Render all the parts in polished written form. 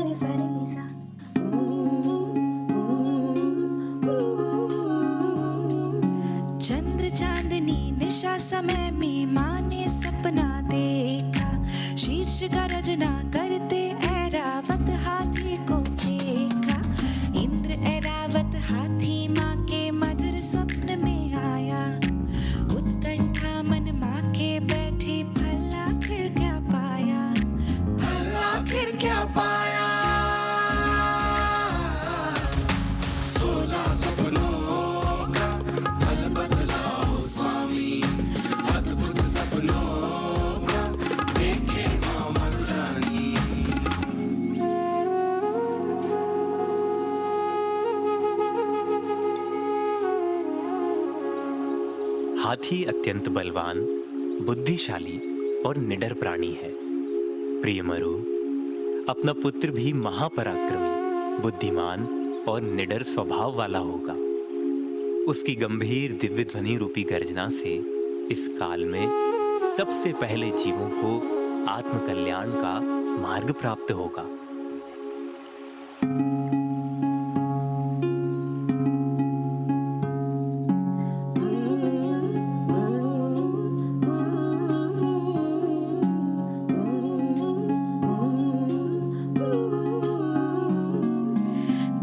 रे सा रे नि सा। चंद्र चांदनी निशा समय में माँ ने सपना देखा, शीर्ष गर्जना करते ऐरावत हाथी को देखा। इंद्र ऐरावत हाथी माँ के मधुर स्वप्न में आया, उत्कंठा मन माँ के बैठी भला आखिर क्या पाया, भला आखिर क्या पाया। 16 सपनों का फल बदलाओ स्वामी, अद्भुत सपनों का देखे माँ मरुरानी। हाथी अत्यंत बलवान, बुद्धिशाली और निडर प्राणी है। प्रिय मरु, अपना पुत्र भी महापराक्रमी, बुद्धिमान और निडर स्वभाव वाला होगा। उसकी गंभीर दिव्य ध्वनि रूपी गर्जना से इस काल में सबसे पहले जीवों को आत्मकल्याण का मार्ग प्राप्त होगा।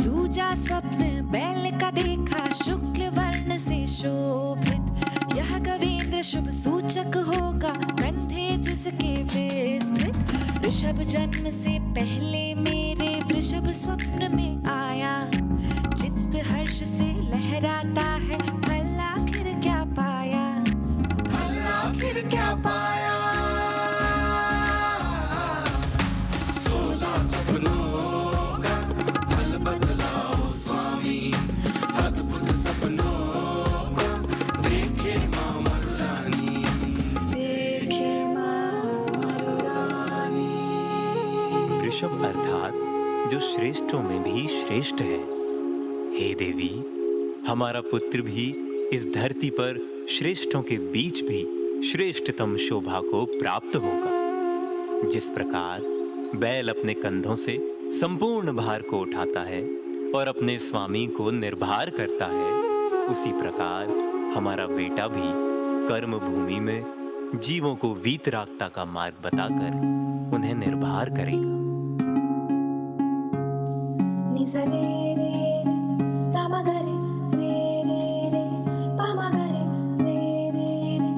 दूजा स्वप्न बैल का देखा, शुक्ल वर्ण से शोभित, यह गवेंद्र शुभ सूचक होगा, कंधे जिसके विस्तृत। ऋषभ जन्म से पहले मेरे वृषभ स्वप्न में आया, चित्त हर्ष से लहराता है, फल आखिर क्या पाया, फल आखिर क्या पाया। 16 सपनों का फल बदलाओ स्वामी, अद्भुत सपनों को देखे माँ मरुरानी। देखे माँ मरुरानी। ऋषभ अर्थात जो श्रेष्ठों में भी श्रेष्ठ है। हे देवी, हमारा पुत्र भी इस धरती पर श्रेष्ठों के बीच भी श्रेष्ठतम शोभा को प्राप्त होगा। जिस प्रकार बैल अपने कंधों से संपूर्ण भार को उठाता है और अपने स्वामी को निर्भर करता है, उसी प्रकार हमारा बेटा भी कर्म भूमि में जीवों को वीतरागता का मार्ग बताकर उन्हें निर्भर करेगा। नि सा रे रे रे, गा मा गा रे, रे रे रे, पा मा गा रे, रे रे रे,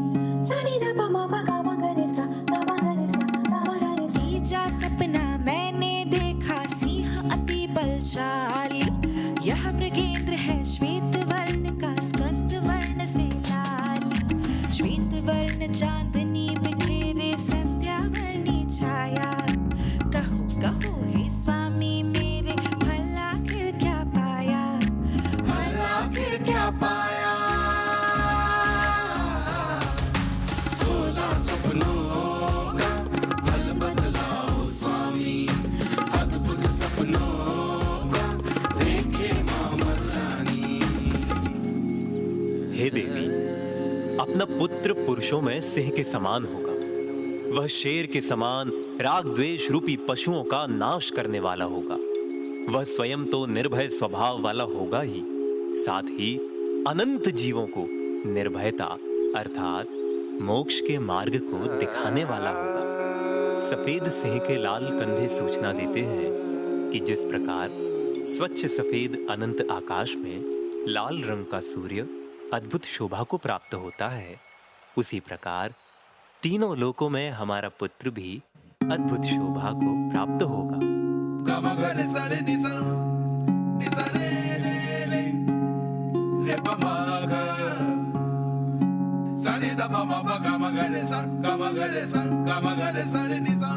सा नि धा पा मा पा गा मा गा रे सा, गा मा गा रे सा, गा मा गा रे सा। तीजा सपना मैंने देखा, सिंह अति बलशाली, यह मृगेंद्र है श्वेत वर्ण का, स्कंद वर्ण से लाली। श्वेत वर्ण चांदनी बिखेरे, संध्या वर्णी छाया। कहो कहो हे स्वामी मेरे, फल आखिर क्या पाया, फल आखिर क्या पाया। 16 सपनों का फल बदलाओ स्वामी, अद्भुत सपनों का देखे माँ मरुरानी। हे देवी, अपना पुत्र पुरुषों में सिंह के समान होगा। वह शेर के समान राग द्वेष रूपी पशुओं का नाश करने वाला होगा। वह स्वयं तो निर्भय स्वभाव वाला होगा ही, साथ ही अनंत जीवों को निर्भयता अर्थात मोक्ष के मार्ग को दिखाने वाला होगा। सफेद सिंह के लाल कंधे सूचना देते हैं कि जिस प्रकार स्वच्छ सफेद अनंत आकाश में लाल रंग का सूर्य अद्भुत शोभा को प्राप्त होता है, उसी प्रकार तीनों लोकों में हमारा पुत्र भी अद्भुत शोभा को प्राप्त होगा। Gama ga re sa re ni sa, ni sa re re re, re pa ma ga, sa ni da pa ma pa gama ga re sa, gama ga re sa, gama ga re sa re ni sa।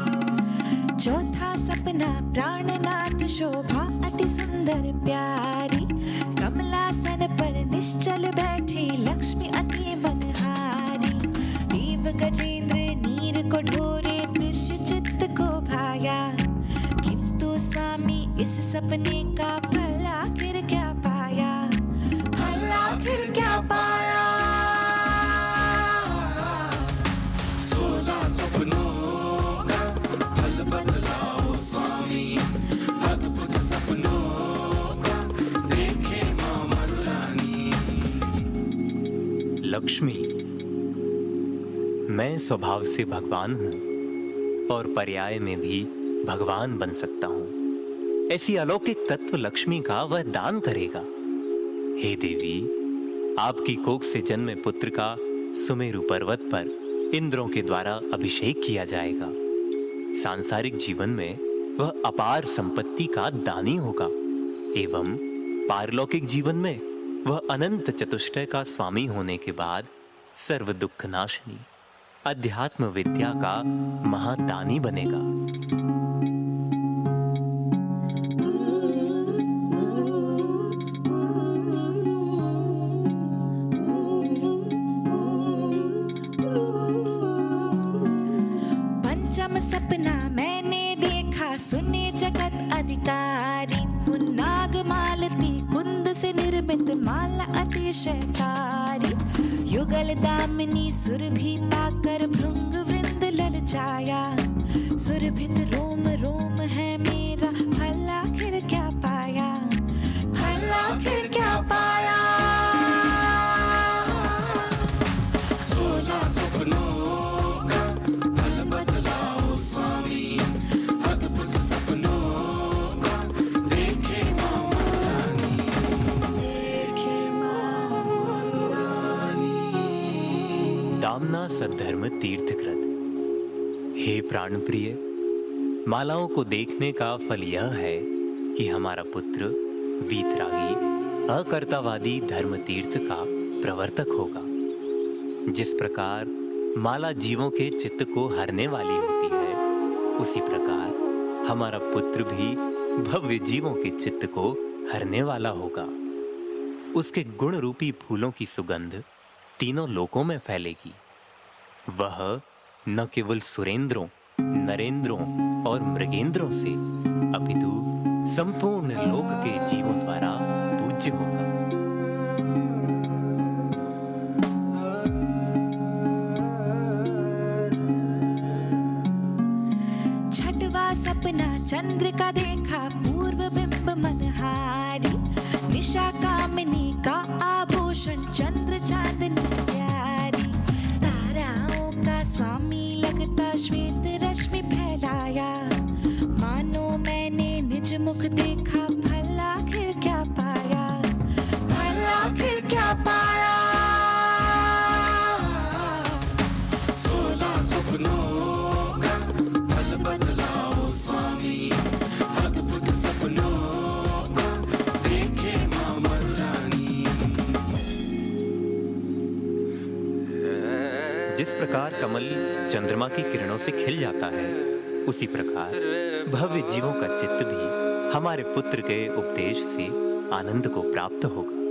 चौथा सपना प्राणनाथ शोभा अति सुंदर प्यारी, कमलासन पर निश्चल बैठी लक्ष्मी अति मनहारी। देव गजेंद्र नीर को ढोरे, दृश्य चित्त को भाया, किंतु स्वामी इस सपने का फल आखिर क्या पाया, फल आखिर क्या पाया। 16 सपनों का फल बदलाओ स्वामी, लक्ष्मी। मैं स्वभाव से भगवान हूँ और पर्याय में भी भगवान बन सकता हूँ। ऐसी अलौकिक तत्व लक्ष्मी का वह दान करेगा। हे देवी, आपकी कोख से जन्मे पुत्र का सुमेरु पर्वत पर इंद्रों के द्वारा अभिषेक किया जाएगा। सांसारिक जीवन में वह अपार संपत्ति का दानी होगा एवं पारलौकिक जीवन में वह अनंत चतुष्टय का स्वामी होने के बाद सर्व दुख नाशनी अध्यात्म विद्या का महादानी बनेगा। पंचम सपना मैंने देखा, सुने जगत अधिकारी। नाग मालती कुंद से निर्मित माला अतिशयकारी। युगल दामिनी सुरभि पाकर भृंग वृंद ललचाया। सुरभित रोम रोम है मेरा, फल आखिर क्या पाया, फल आखिर क्या पाया। 16 सपनों का फल बदलाओ स्वामी, अद्भुत सपनों का देखे मां महारानी, देखे मां महारानी। दामना सद्धर्म तीर्थकृत। हे प्राण प्रिय, मालाओं को देखने का फल यह है कि हमारा पुत्र वीतरागी अकर्तावादी धर्म तीर्थ का प्रवर्तक होगा। जिस प्रकार माला जीवों के चित्त को हरने वाली होती है, उसी प्रकार हमारा पुत्र भी भव्य जीवों के चित्त को हरने वाला होगा। उसके गुण रूपी फूलों की सुगंध तीनों लोकों में फैलेगी। वह न केवल सुरेंद्रों, नरेंद्रों और मृगेंद्रों से अपितु संपूर्ण लोक के जीवों द्वारा पूज्य होगा। छठवा सपना चंद्र का देखा, पूर्व बिंब मनहारी। निशा कामिनी का आभूषण, चंद्र चांदनी प्यारी। ताराओं का स्वामी लगता, श्वेत रश्मि फैलाया। मानो मैंने निज मुख देखा, फल आखिर क्या पाया, फल आखिर क्या पाया। 16 सपनों का फल बदलाओ स्वामी, अद्भुत सपनों का देखे मां महारानी। जिस प्रकार कमल चंद्रमा की किरणों से खिल जाता है, उसी प्रकार भव्य जीवों का चित्त भी हमारे पुत्र के उपदेश से आनंद को प्राप्त होगा।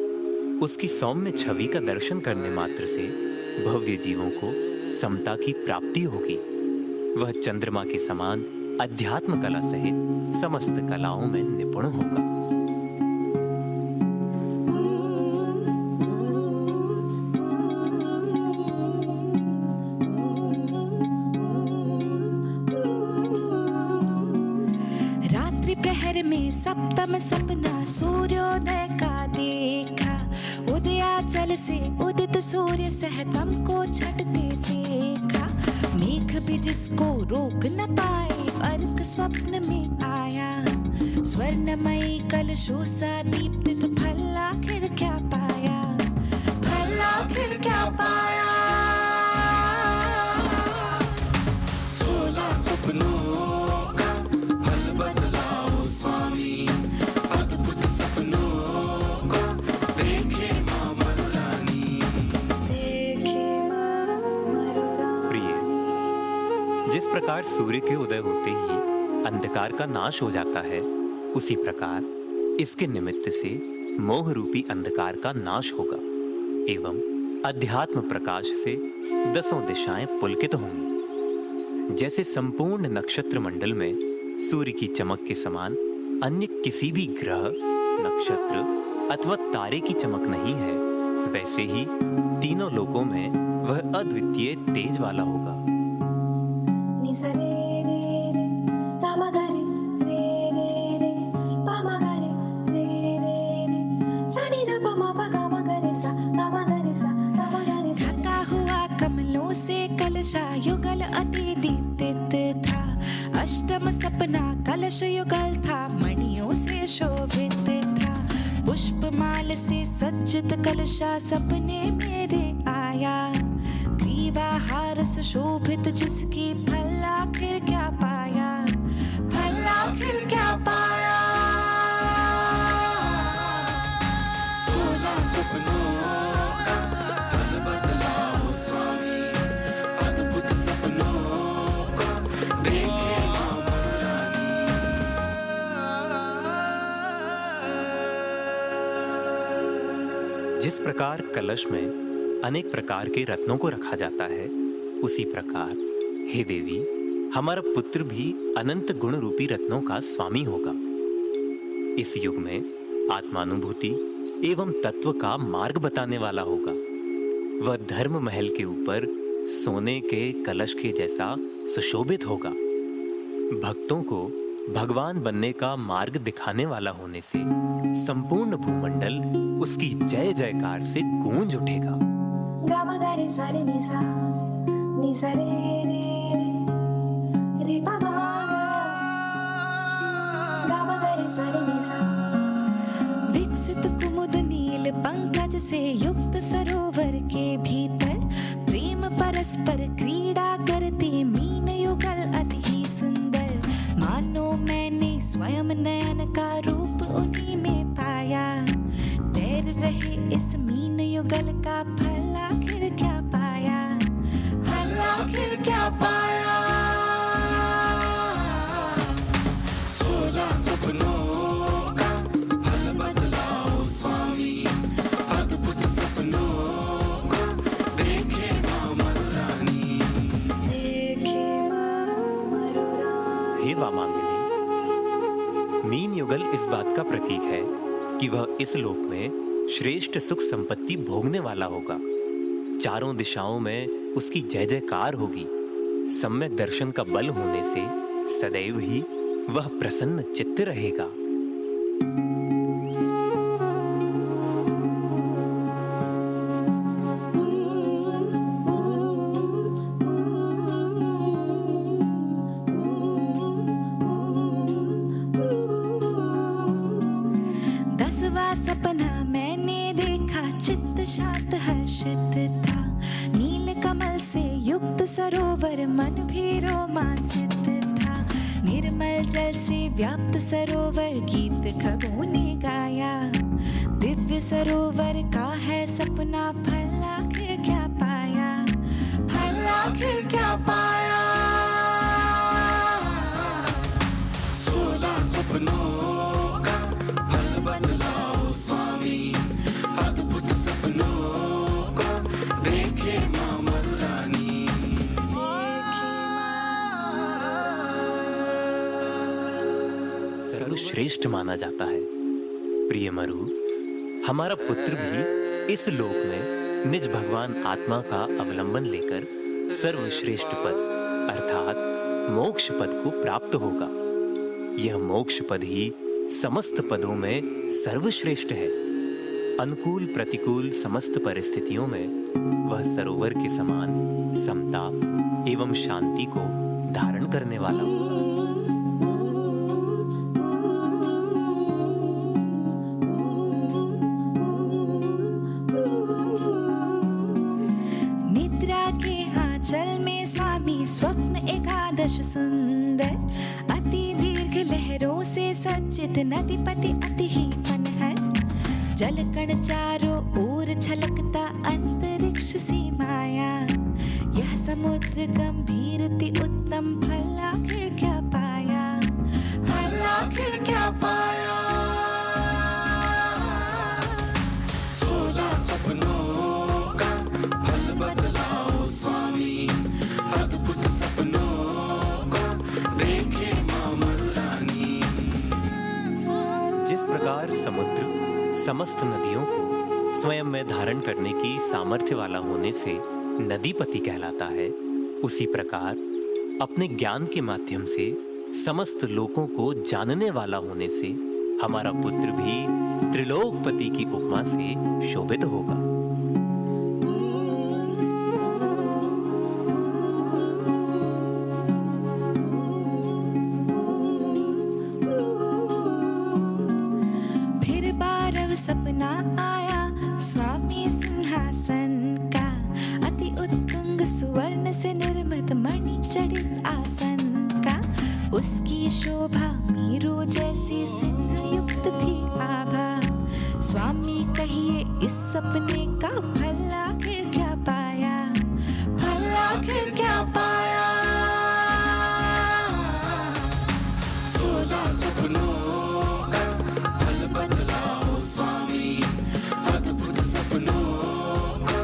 उसकी सौम्य छवि का दर्शन करने मात्र से भव्य जीवों को समता की प्राप्ति होगी। वह चंद्रमा के समान अध्यात्म कला सहित समस्त कलाओं में निपुण होगा। रात्रि प्रहर में सप्तम सपना, सूर्योदय का देखा। उदयाचल से उदित सूर्य सहतम को छटते देखा। मेघ भी जिसको रोक न पाए, अर्क स्वप्न में आया। स्वर्णमयी कलशों सा दीप्तित, फल आखिर क्या पाया, फल आखिर क्या पाया। 16 सपनों का फल बदलाओ स्वामी, अद्भुत सपनों का देखे मां महारानी, देखे मां महारानी। प्रिय, जिस प्रकार सूर्य के उदय होते ही अंधकार का नाश हो जाता है, उसी प्रकार इसके निमित्त से मोह रूपी अंधकार का नाश होगा एवं अध्यात्म प्रकाश से 10 दिशाएं पुलकित होंगी। जैसे संपूर्ण नक्षत्र मंडल में सूर्य की चमक के समान अन्य किसी भी ग्रह, नक्षत्र अथवा तारे की चमक नहीं है, वैसे ही तीनों लोकों में वह अद्वितीय तेज वाला होगा। निसा रे रे रे, गा मा गा रे रे रे रे, पा मा गा रे रे रे रे, सा नी धा पा मा पा गा मा गा रे सा, गा मा गा रे सा, गा मा गा रे सा। विराजित कलशा सपने मेरे आया, ग्रीवा हार सुशोभित जिसकी फल आखिर क्या पाया, फल आखिर क्या पाया। 16 सपनों का फल बदलाओ स्वामी, अद्भुत सपनों को देखे माँ जिस प्रकार कलश में अनेक प्रकार के रत्नों को रखा जाता है, उसी प्रकार हे देवी, हमारा पुत्र भी अनंत गुण रूपी रत्नों का स्वामी होगा। इस युग में आत्मानुभूति एवं तत्व का मार्ग बताने वाला होगा। वह धर्म महल के ऊपर सोने के कलश के जैसा सुशोभित होगा। भक्तों को भगवान बनने का मार्ग दिखाने वाला होने से संपूर्ण भूमंडल उसकी जय जयकार से गूंज उठेगा। गामा गारे सारे निसा, निसा रे रे रे, रे पा मा गा, गामा गारे सारे निसा। विकसित कुमुद नील पंकज से युक्त सरोवर के भीतर प्रेम परस्पर क्रीड़ा करते मीन युगल अति ही सुंदर, मानो मैंने स्वयं नयन का रूप उन्हीं में पाया। तैर रहे इस मीन युगल का फल आखिर क्या पाया, फल आखिर क्या पाया। 16 सपनों का फल बदलाओ स्वामी, अद्भुत सपनों को देखे माँ मरुरानी, देखे माँ मरुरानी। हे वामांगनी, मीन युगल इस बात का प्रतीक है कि वह इस लोक में श्रेष्ठ सुख संपत्ति भोगने वाला होगा। चारों दिशाओं में उसकी जय जयकार होगी। सम्यक दर्शन का बल होने से सदैव ही वह प्रसन्न चित्त रहेगा। सपना मैंने देखा, चित्त शांत हर्षित था। नील कमल से युक्त सरोवर मन भी रोमांचित था। निर्मल जल से व्याप्त सरोवर गीत खगों ने गाया। दिव्य सरोवर का है सपना, फल आखिर क्या पाया, फल आखिर क्या पाया। 16 सपनों का फल बदलाओ स्वामी, अद्भुत सपनों को देखे माँ मरुरानी। सर्वश्रेष्ठ माना जाता है। प्रिय मरु, हमारा पुत्र भी इस लोक में निज भगवान आत्मा का अवलंबन लेकर सर्वश्रेष्ठ पद अर्थात मोक्ष पद को प्राप्त होगा। यह मोक्ष पद ही समस्त पदों में सर्वश्रेष्ठ है। अनुकूल प्रतिकूल समस्त परिस्थितियों में वह सरोवर के समान समता एवं शांति को धारण करने वाला होगा। निद्रा के आंचल में स्वामी स्वप्न एकादश सुंदर, अति दीर्घ लहरों से सज्जित नदीपति अति ही मनहर। जल कण चारों ओर छलकता अंतरिक्ष सी माया। यह समुद्र गंभीरति उत्तम, फल आखिर क्या पाया, फल आखिर क्या पाया। 16 सपनों का फल बदलाओ स्वामी, अद्भुत सपनों को देखे माँ मरुरानी। जिस प्रकार समुद्र समस्त नदियों को स्वयं में धारण करने की सामर्थ्य वाला होने से नदीपति कहलाता है, उसी प्रकार अपने ज्ञान के माध्यम से समस्त लोकों को जानने वाला होने से हमारा पुत्र भी त्रिलोकपति की उपमा से शोभित होगा। फिर 12 सपना आया, स्वामी सिंहासन का, अति उत्तुंग सुवर्ण से निर्मित मणि जड़ित आसन का। उसकी शोभा मीरू जैसी सिंह युक्त थी आभा। स्वामी कहिए इस सपने का फल आखिर क्या पाया, फल आखिर क्या पाया। 16 सपनों का फल बतलाओ स्वामी, अद्भुत सपनों को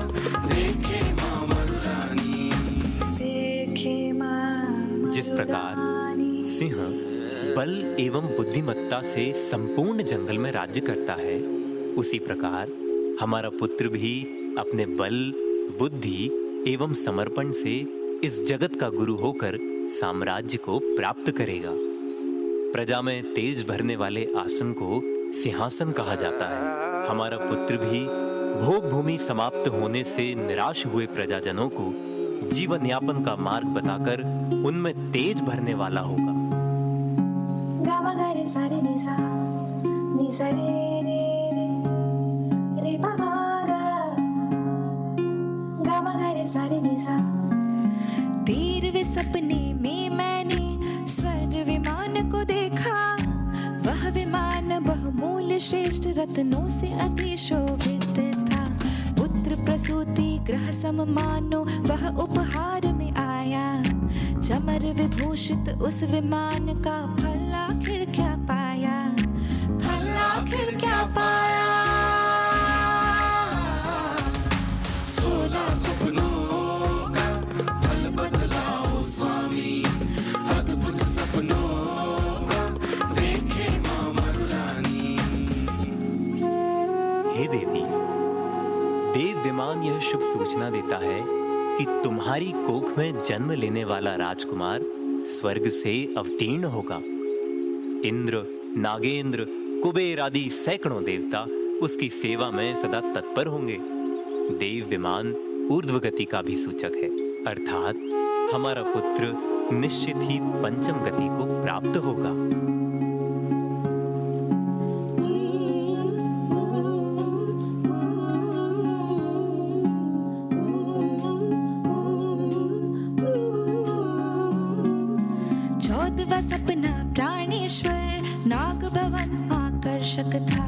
देखे माँ मरुरानी। देखे माँ जिस प्रकार सिंह बल एवं बुद्धिमत्ता से संपूर्ण जंगल में राज्य करता है, उसी प्रकार हमारा पुत्र भी अपने बल, बुद्धि एवं समर्पण से इस जगत का गुरु होकर साम्राज्य को प्राप्त करेगा। प्रजा में तेज भरने वाले आसन को सिंहासन कहा जाता है। हमारा पुत्र भी भोग भूमि समाप्त होने से निराश हुए प्रजाजनों को जीवन यापन का मार्ग बताकर उनमें तेज भरने वाला होगा। गामा गा रे सा रे नि सा, नि सा रे रे रे, रे पा मा गा, गामा गा रे सा रे नि सा। 13वें सपने में मैंने स्वर्ग विमान को देखा। वह विमान बहुमूल्य श्रेष्ठ रत्नों से अति शोभित था। पुत्र प्रसूति ग्रह सम मानो वह उपहार में आया। चमर विभूषित उस विमान का फल आखिर क्या पाया, फल आखिर क्या पाया। 16 सपनों का फल बतलाओ स्वामी, अद्भुत सपनों को देखे माँ मरुरानी। हे देवी, देव विमान यह शुभ सूचना देता है कि तुम्हारी कोख में जन्म लेने वाला राजकुमार स्वर्ग से अवतीर्ण होगा। इंद्र, नागेंद्र, कुबेर आदि सैकड़ों देवता उसकी सेवा में सदा तत्पर होंगे। देव विमान ऊर्ध्वगति का भी सूचक है, अर्थात हमारा पुत्र निश्चित ही पंचम गति को प्राप्त होगा। सपना प्राणेश्वर नाग भवन आकर्षक था।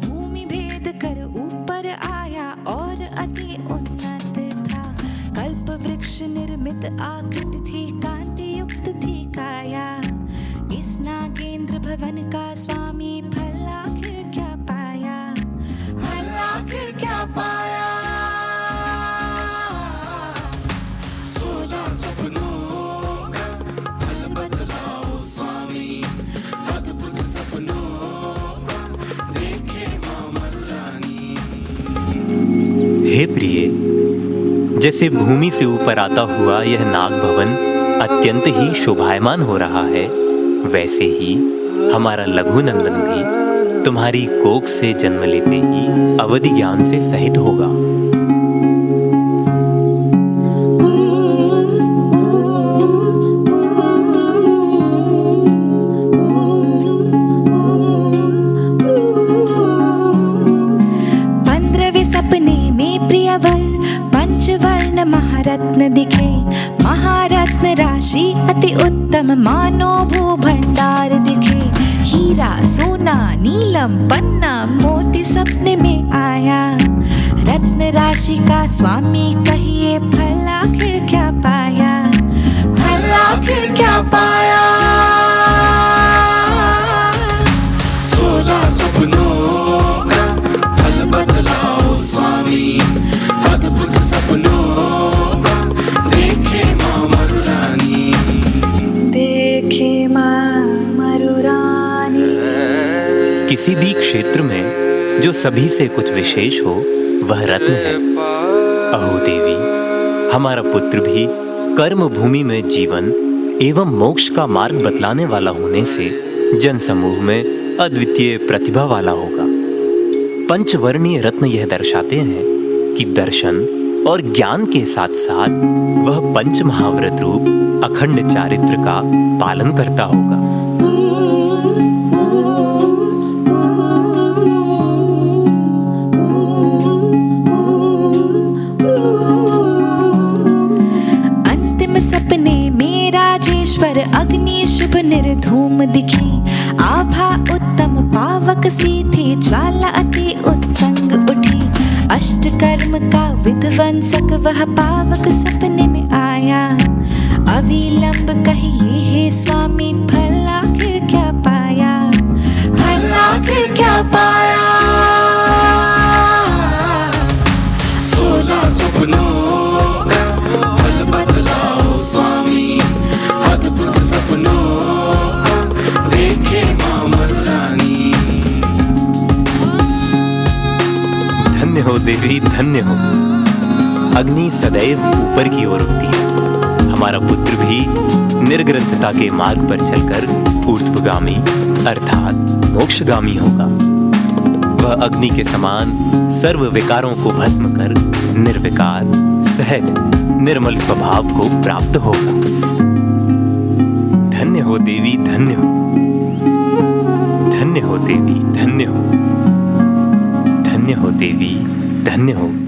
भूमि भेद कर ऊपर आया और अति उन्नत था। कल्प वृक्ष निर्मित आकृति थी, कांति युक्त थी काया। इस नागेंद्र भवन का स्वामी फल आखिर क्या पाया, फल आखिर क्या पाया। 16 सपनों का फल बतलाओ स्वामी, अद्भुत सपनों को देखे माँ मरुरानी। हे प्रिय, जैसे भूमि से ऊपर आता हुआ यह नाग भवन अत्यंत ही शोभायमान हो रहा है, वैसे ही हमारा लघुनंदन भी तुम्हारी कोख से जन्म लेते ही अवधि ज्ञान से सहित होगा। महारत्न दिखे, महारत्न राशि अति उत्तम मानो भू भंडार दिखे। हीरा, सोना, नीलम, पन्ना, मोती सपने में आया। रत्न राशि का स्वामी कहिए फल आखिर क्या पाया, फल आखिर क्या पाया। 16 सपनों का फल बतलाओ स्वामी, अद्भुत सपनों को देखे माँ मरुरानी। देखे माँ मरुरानी। किसी भी क्षेत्र में जो सभी से कुछ विशेष हो वह रत्न है। अहो देवी, हमारा पुत्र भी कर्म भूमि में जीवन एवं मोक्ष का मार्ग बतलाने वाला होने से जन समूह में अद्वितीय प्रतिभा वाला होगा। पंचवर्णीय रत्न यह दर्शाते हैं कि दर्शन और ज्ञान के साथ साथ वह पंच महाव्रत रूप अखंड चारित्र का पालन करता होगा। अग्नि शुभ निर्धूम दिखी, आभा उत्तम पावक सी थी, ज्वाला अति उत्तंग उठी। अष्टकर्म का विध्वंसक वह पावक सपने में आया, अविलंब कहिए हे स्वामी फल आखिर क्या पाया, फल आखिर क्या पाया। 16 स्वप्नों का फल बतलाओ स्वामी, अद्भुत सपनों का देखे मां मरुरानी। धन्य हो देवी, धन्य हो। अग्नि सदैव ऊपर की ओर उठती है। हमारा पुत्र भी निर्ग्रंथता के मार्ग पर चलकर ऊर्ध्वगामी अर्थात मोक्षगामी होगा। वह अग्नि के समान सर्व विकारों को भस्म कर निर्विकार, सहज, निर्मल स्वभाव को प्राप्त होगा। धन्य हो देवी, धन्य हो। धन्य हो देवी, धन्य हो। धन्य हो देवी, धन्य हो।